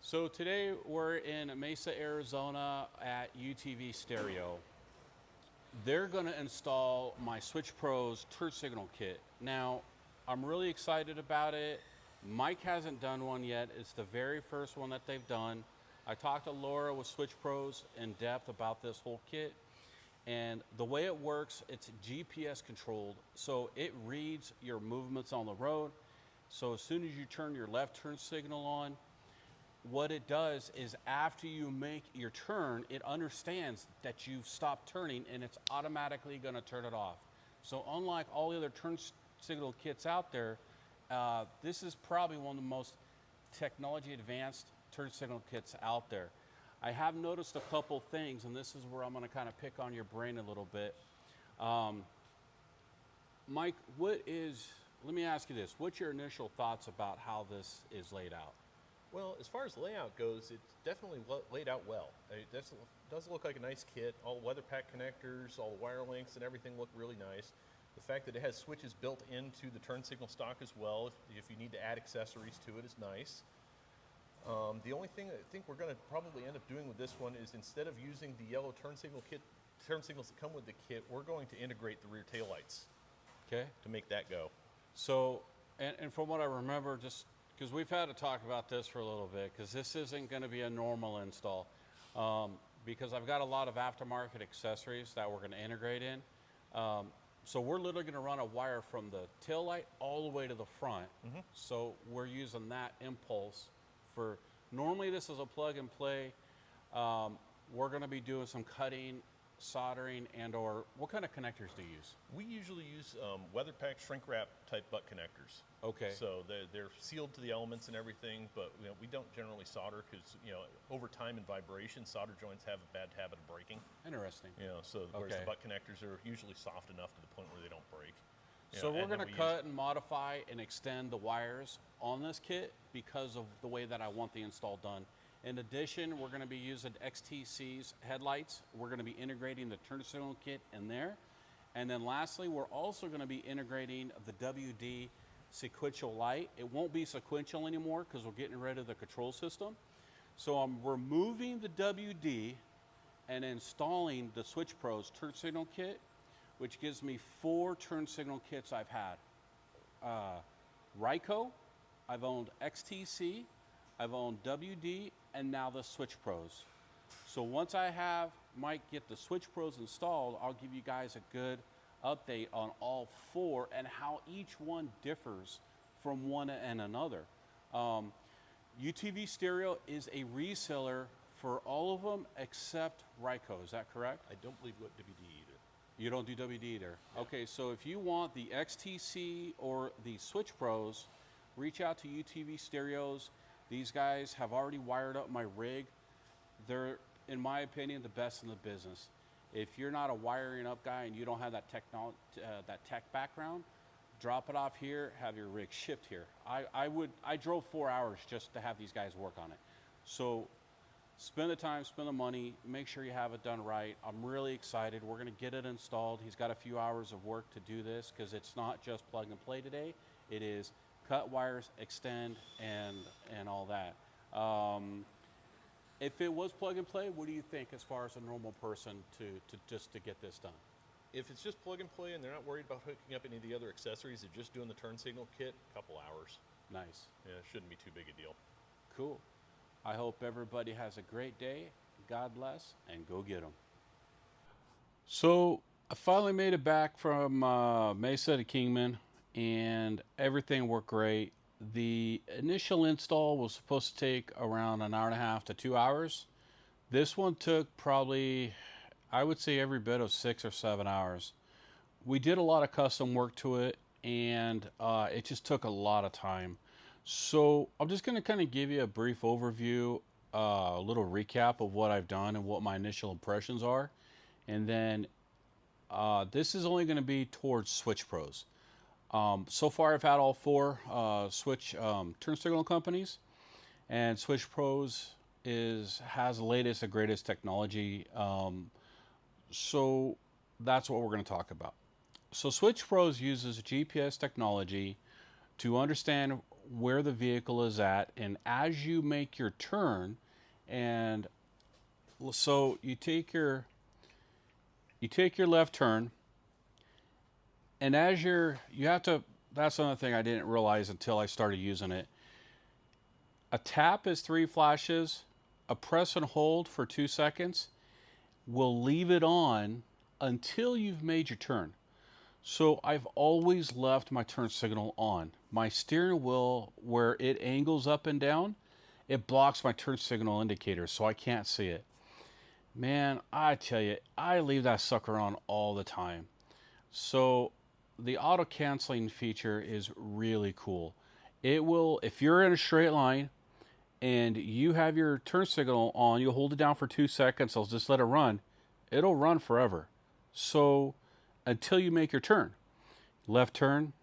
So today we're in Mesa, Arizona at UTV Stereo. They're going to install my Switch Pro's turn signal kit. Now, I'm really excited about it. Mike hasn't done one yet. It's the very first one that they've done. I talked to Laura with Switch Pros in depth about this whole kit. And the way it works, it's GPS controlled. So it reads your movements on the road. So as soon as you turn your left turn signal on, what it does is after you make your turn, it understands that you've stopped turning and it's automatically going to turn it off. So unlike all the other turn signal kits out there, this is probably one of the most technology advanced turn signal kits out there. I have noticed a couple things, and this is where I'm going to kind of pick on your brain a little bit. Mike, let me ask you this. What's your initial thoughts about how this is laid out? Well, as far as layout goes, it's definitely laid out well. It does look like a nice kit. All the weather pack connectors, all the wire links and everything look really nice. The fact that it has switches built into the turn signal stock as well, if you need to add accessories to it, is nice. The only thing I think we're going to probably end up doing with this one is instead of using the yellow turn signals that come with the kit, we're going to integrate the rear taillights. Okay. To make that go. So, and from what I remember, just because we've had to talk about this for a little bit, because this isn't going to be a normal install, because I've got a lot of aftermarket accessories that we're going to integrate in. So we're literally going to run a wire from the tail light all the way to the front. Mm-hmm. So we're using that impulse for, normally this is a plug and play. We're going to be doing some cutting, soldering, and or what kind of connectors do you use? We usually use weather pack shrink wrap type butt connectors. Okay. So they're sealed to the elements and everything, but we don't generally solder because over time and vibration, solder joints have a bad habit of breaking. Interesting. So whereas the butt connectors are usually soft enough to the point where they don't break. So we're going to cut and modify and extend the wires on this kit because of the way that I want the install done. In addition, we're going to be using XTC's headlights. We're going to be integrating the turn signal kit in there. And then lastly, we're also going to be integrating the WD sequential light. It won't be sequential anymore because we're getting rid of the control system. So I'm removing the WD and installing the Switch Pro's turn signal kit, which gives me 4 turn signal kits I've had. Ryco, I've owned XTC, I've owned WD, and now the Switch Pros. So once I have Mike get the Switch Pros installed, I'll give you guys a good update on all 4 and how each one differs from one and another. UTV Stereo is a reseller for all of them except Ryco, is that correct? I don't believe what WD either. You don't do WD either? Yeah. Okay, so if you want the XTC or the Switch Pros, reach out to UTV Stereos. These guys have already wired up my rig. They're, in my opinion, the best in the business. If you're not a wiring up guy and you don't have that tech background, drop it off here, have your rig shipped here. I drove 4 hours just to have these guys work on it. So spend the time, spend the money, make sure you have it done right. I'm really excited. We're gonna get it installed. He's got a few hours of work to do this because it's not just plug and play today. It is cut wires, extend, and all that. If it was plug and play, what do you think as far as a normal person to get this done? If it's just plug and play and they're not worried about hooking up any of the other accessories, they're just doing the turn signal kit, a couple hours. Nice. Yeah, it shouldn't be too big a deal. Cool. I hope everybody has a great day. God bless, and go get them. So I finally made it back from Mesa to Kingman, and everything worked great. The initial install was supposed to take around an hour and a half to 2 hours. This one took probably, I would say, every bit of 6 or 7 hours. We did a lot of custom work to it, and it just took a lot of time. So I'm just going to kind of give you a brief overview, a little recap of what I've done and what my initial impressions are. And then this is only going to be towards Switch Pros. So far I've had all 4 Switch turn signal companies, and Switch Pros has the latest and greatest technology. So that's what we're going to talk about. So Switch Pros uses GPS technology to understand where the vehicle is at, and as you make your turn, and so you take your left turn, and as you have to, that's another thing I didn't realize until I started using it. A tap is 3 flashes, a press and hold for 2 seconds will leave it on until you've made your turn. So I've always left my turn signal on. My steering wheel, where it angles up and down, it blocks my turn signal indicator, so I can't see it. Man, I tell you, I leave that sucker on all the time. So the auto canceling feature is really cool. It will, if you're in a straight line and you have your turn signal on, you'll hold it down for 2 seconds, I'll just let it run. It'll run forever. So until you make your turn. Left turn,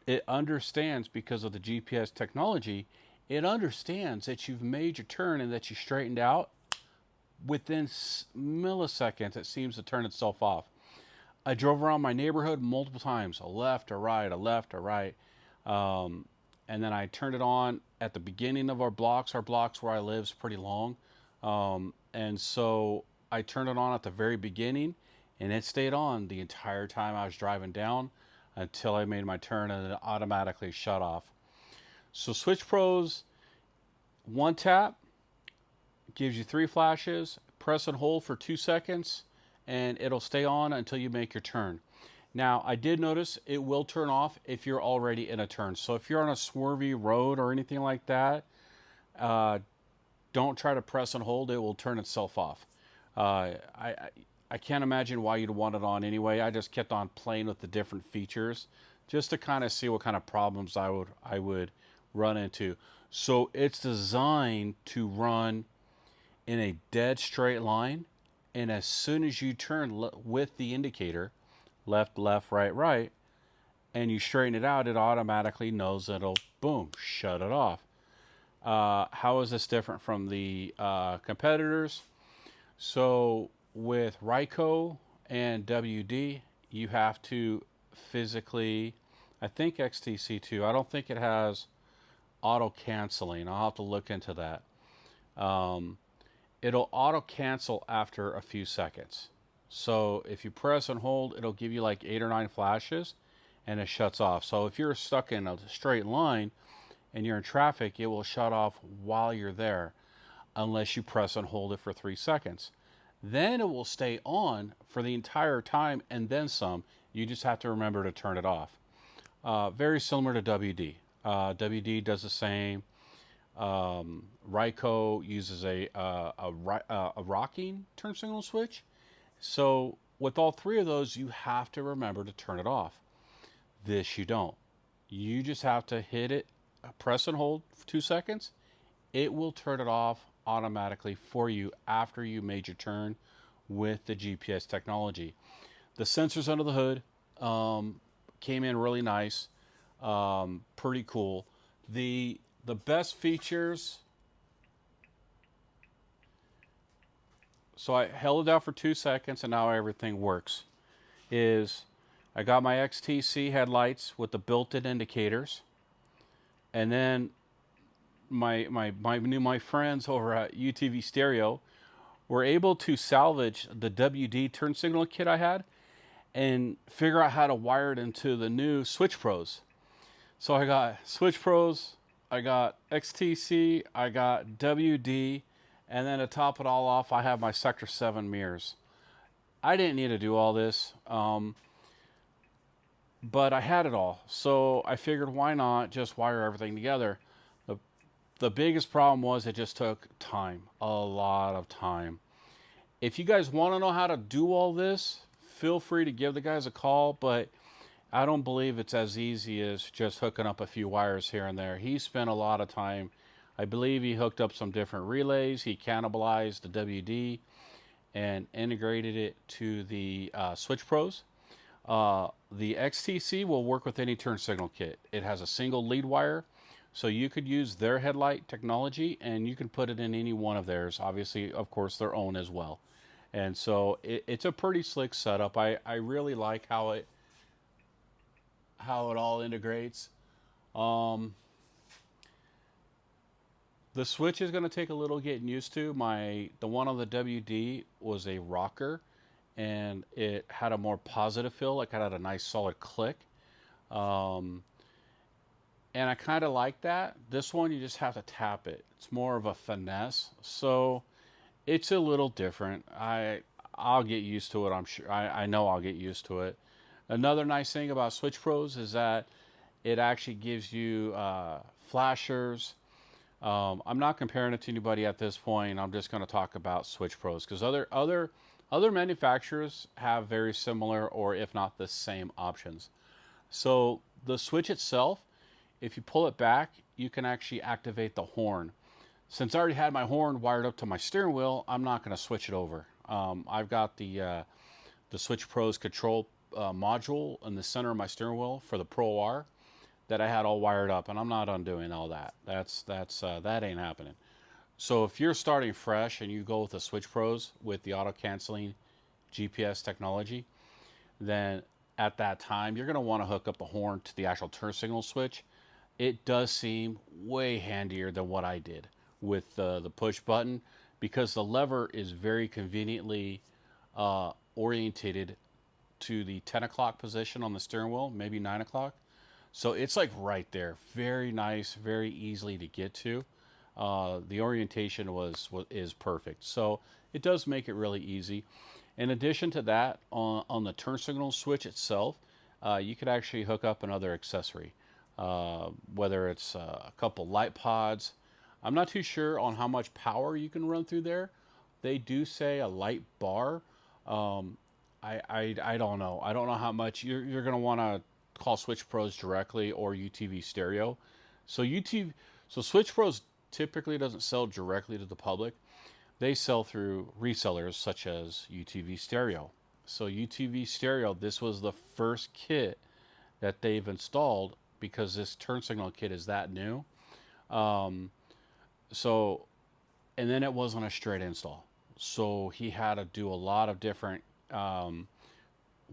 it understands, because of the GPS technology, it understands that you've made your turn and that you straightened out. Within milliseconds, it seems to turn itself off. I drove around my neighborhood multiple times, a left, a right, a left, a right. And then I turned it on at the beginning of our blocks. Our blocks where I live is pretty long. And so I turned it on at the very beginning, and it stayed on the entire time I was driving down until I made my turn, and it automatically shut off. So Switch Pros, one tap, gives you 3 flashes, press and hold for 2 seconds, and it'll stay on until you make your turn. Now, I did notice it will turn off if you're already in a turn. So if you're on a swervy road or anything like that, don't try to press and hold. It will turn itself off. I can't imagine why you'd want it on anyway. I just kept on playing with the different features just to kind of see what kind of problems I would run into. So it's designed to run in a dead straight line, and as soon as you turn with the indicator, left, left, right, right, and you straighten it out, it automatically knows that it'll, boom, shut it off. How is this different from the competitors? So with Ryco and WD, you have to physically, I think XTC too, I don't think it has auto canceling. I'll have to look into that. It'll auto cancel after a few seconds. So if you press and hold, it'll give you like 8 or 9 flashes and it shuts off. So if you're stuck in a straight line and you're in traffic, it will shut off while you're there unless you press and hold it for 3 seconds. Then it will stay on for the entire time and then some. You just have to remember to turn it off. Very similar to WD. WD does the same. Ryco uses a rocking turn signal switch. So with all 3 of those, you have to remember to turn it off. This you don't. You just have to hit it, press and hold for 2 seconds. It will turn it off automatically for you after you made your turn with the GPS technology. The sensors under the hood came in really nice, pretty cool. The best features, so I held it out for 2 seconds and now everything works, is I got my XTC headlights with the built-in indicators, and then my friends over at UTV Stereo were able to salvage the WD turn signal kit I had and figure out how to wire it into the new Switch Pros. So I got Switch Pros, I got XTC, I got WD, and then to top it all off, I have my Sector 7 mirrors. I didn't need to do all this, but I had it all. So I figured, why not just wire everything together? The biggest problem was it just took time, a lot of time. If you guys want to know how to do all this, feel free to give the guys a call, but I don't believe it's as easy as just hooking up a few wires here and there. He spent a lot of time. I believe he hooked up some different relays. He cannibalized the WD and integrated it to the Switch Pros. The XTC will work with any turn signal kit. It has a single lead wire, so you could use their headlight technology and you can put it in any one of theirs. Obviously, of course, their own as well. And so it's a pretty slick setup. I really like how it all integrates. The switch is going to take a little getting used to. The one on the WD was a rocker, and it had a more positive feel. Like it had a nice solid click, and I kind of like that. This one you just have to tap it. It's more of a finesse, so it's a little different. I'll get used to it. I'm sure. I know I'll get used to it. Another nice thing about Switch Pros is that it actually gives you flashers. I'm not comparing it to anybody at this point. I'm just going to talk about Switch Pros because other manufacturers have very similar, or if not the same, options. So the switch itself, if you pull it back, you can actually activate the horn. Since I already had my horn wired up to my steering wheel, I'm not going to switch it over. I've got the Switch Pros control module in the center of my steering wheel for the Pro R that I had all wired up, and I'm not undoing all that. That ain't happening. So if you're starting fresh and you go with the Switch Pros with the auto canceling GPS technology, then at that time you're going to want to hook up the horn to the actual turn signal switch. It does seem way handier than what I did with the push button, because the lever is very conveniently orientated to the 10 o'clock position on the steering wheel, maybe 9 o'clock. So it's like right there. Very nice, very easily to get to. The orientation is perfect. So it does make it really easy. In addition to that, on the turn signal switch itself, you could actually hook up another accessory, whether it's a couple light pods. I'm not too sure on how much power you can run through there. They do say a light bar. I don't know. I don't know how much you're going to want to call Switch Pros directly or UTV Stereo. So Switch Pros typically doesn't sell directly to the public. They sell through resellers such as UTV Stereo. So UTV Stereo, this was the first kit that they've installed because this turn signal kit is that new. And then it wasn't a straight install. So he had to do a lot of different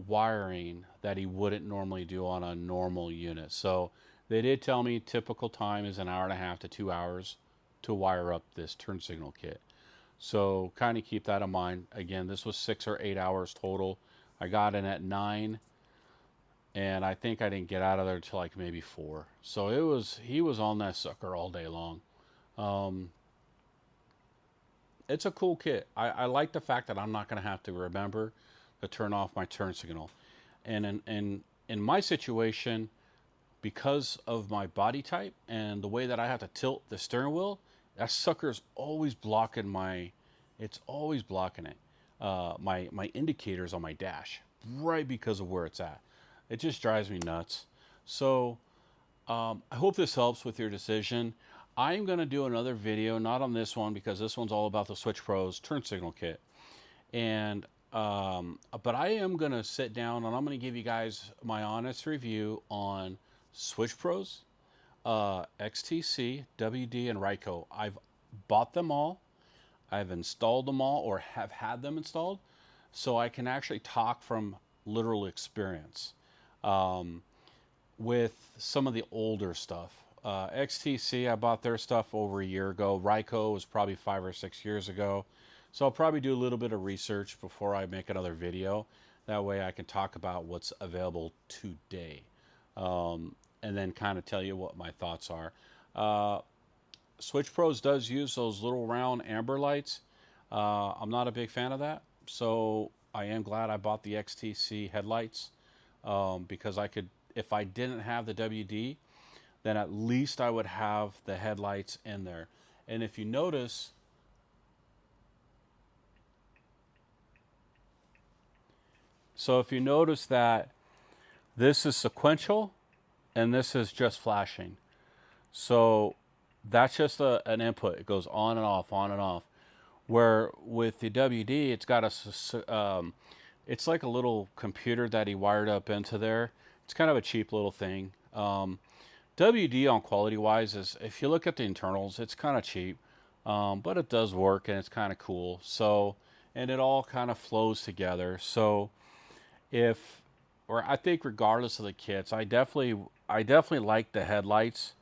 wiring that he wouldn't normally do on a normal unit. So they did tell me typical time is an hour and a half to 2 hours to wire up this turn signal kit. So kind of keep that in mind. Again, this was 6 or 8 hours total. I got in at 9, and I think I didn't get out of there till like maybe 4. So he was on that sucker all day long. It's a cool kit. I like the fact that I'm not going to have to remember to turn off my turn signal. And in my situation, because of my body type and the way that I have to tilt the steering wheel, that sucker's always blocking my indicators on my dash, right because of where it's at. It just drives me nuts. So I hope this helps with your decision. I'm going to do another video, not on this one because this one's all about the Switch Pros turn signal kit. But I am going to sit down and I'm going to give you guys my honest review on Switch Pros, XTC, WD, and Ryco. I've bought them all. I've installed them all, or have had them installed. So I can actually talk from literal experience with some of the older stuff. XTC, I bought their stuff over a year ago. Ryco was probably 5 or 6 years ago. So I'll probably do a little bit of research before I make another video. That way I can talk about what's available today. And then kind of tell you what my thoughts are. Switch Pros does use those little round amber lights. I'm not a big fan of that. So I am glad I bought the XTC headlights because I could, if I didn't have the WD, then at least I would have the headlights in there. And if you notice, that this is sequential and this is just flashing. So that's just an input. It goes on and off, on and off. Where with the WD, it's got it's like a little computer that he wired up into there. It's kind of a cheap little thing. WD on quality wise is, if you look at the internals, it's kind of cheap, but it does work and it's kind of cool. So, and it all kind of flows together. So I think regardless of the kits, I definitely like the headlights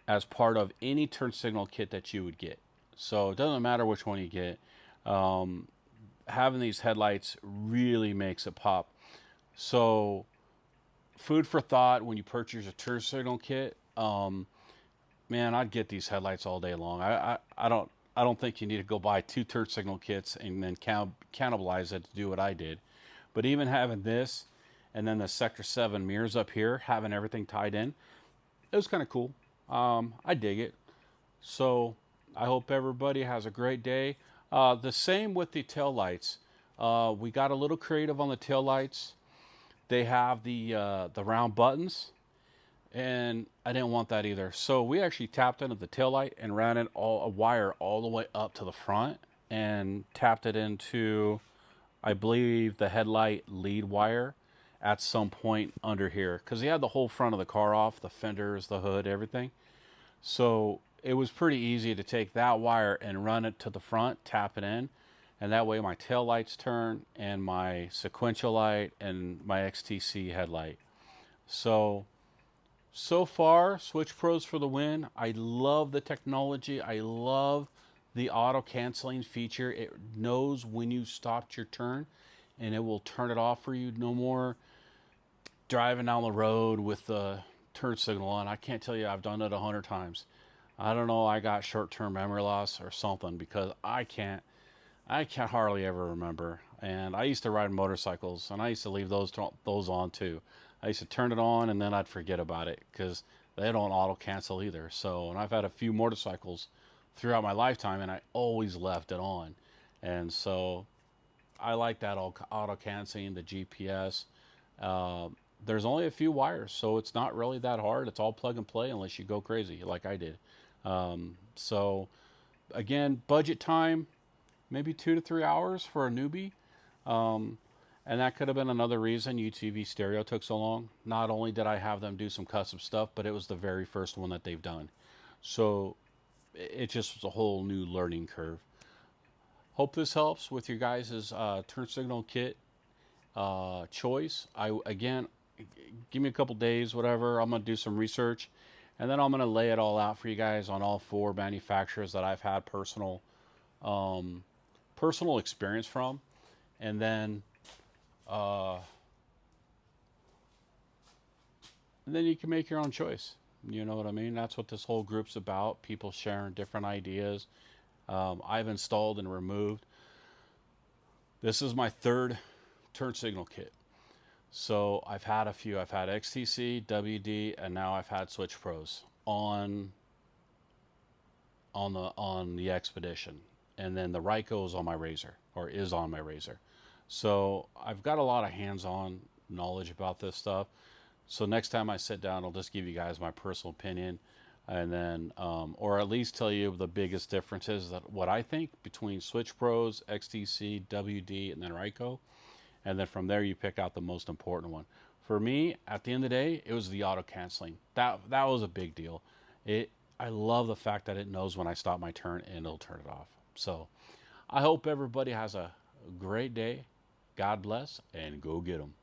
as part of any turn signal kit that you would get. So it doesn't matter which one you get. Having these headlights really makes it pop. So food for thought when you purchase a turn signal kit. Man, I'd get these headlights all day long. I don't think you need to go buy 2 turn signal kits and then cannibalize it to do what I did. But even having this and then the Sector 7 mirrors up here, having everything tied in, it was kind of cool. I dig it. So I hope everybody has a great day. The same with the tail lights. We got a little creative on the tail lights. They have the round buttons, and I didn't want that either. So we actually tapped into the tail light and ran it a wire all the way up to the front and tapped it into, I believe, the headlight lead wire at some point under here, because he had the whole front of the car off, the fenders, the hood, everything. So it was pretty easy to take that wire and run it to the front, tap it in, and that way my tail lights turn and my sequential light and my XTC headlight. So far, Switch Pros for the win. I love the technology. I love the auto canceling feature. It knows when you stopped your turn and it will turn it off for you. No more driving down the road with the turn signal on. I can't tell you, I've done it 100 times. I don't know, I got short-term memory loss or something, because I can't hardly ever remember. And I used to ride motorcycles, and I used to leave those on too. I used to turn it on and then I'd forget about it because they don't auto cancel either. So, and I've had a few motorcycles throughout my lifetime and I always left it on. And so I like that auto canceling, the GPS. There's only a few wires, so it's not really that hard. It's all plug and play unless you go crazy like I did. So again, budget time, maybe 2 to 3 hours for a newbie. And that could have been another reason UTV Stereo took so long. Not only did I have them do some custom stuff, but it was the very first one that they've done. So it just was a whole new learning curve. Hope this helps with your guys' turn signal kit choice. Again, give me a couple days, whatever. I'm going to do some research, and then I'm going to lay it all out for you guys on all 4 manufacturers that I've had personal experience from. And then you can make your own choice. You know what I mean? That's what this whole group's about. People sharing different ideas. I've installed and removed. This is my 3rd turn signal kit. So I've had a few. I've had XTC, WD, and now I've had Switch Pros on the Expedition. And then the Ryko is on my Razor, or is on my Razor. So I've got a lot of hands-on knowledge about this stuff. So next time I sit down, I'll just give you guys my personal opinion, and then, or at least tell you the biggest differences, that what I think between Switch Pros, XTC, WD, and then Ryko. And then from there, you pick out the most important one. For me, at the end of the day, it was the auto canceling. That was a big deal. I love the fact that it knows when I stop my turn and it'll turn it off. So I hope everybody has a great day. God bless, and go get 'em.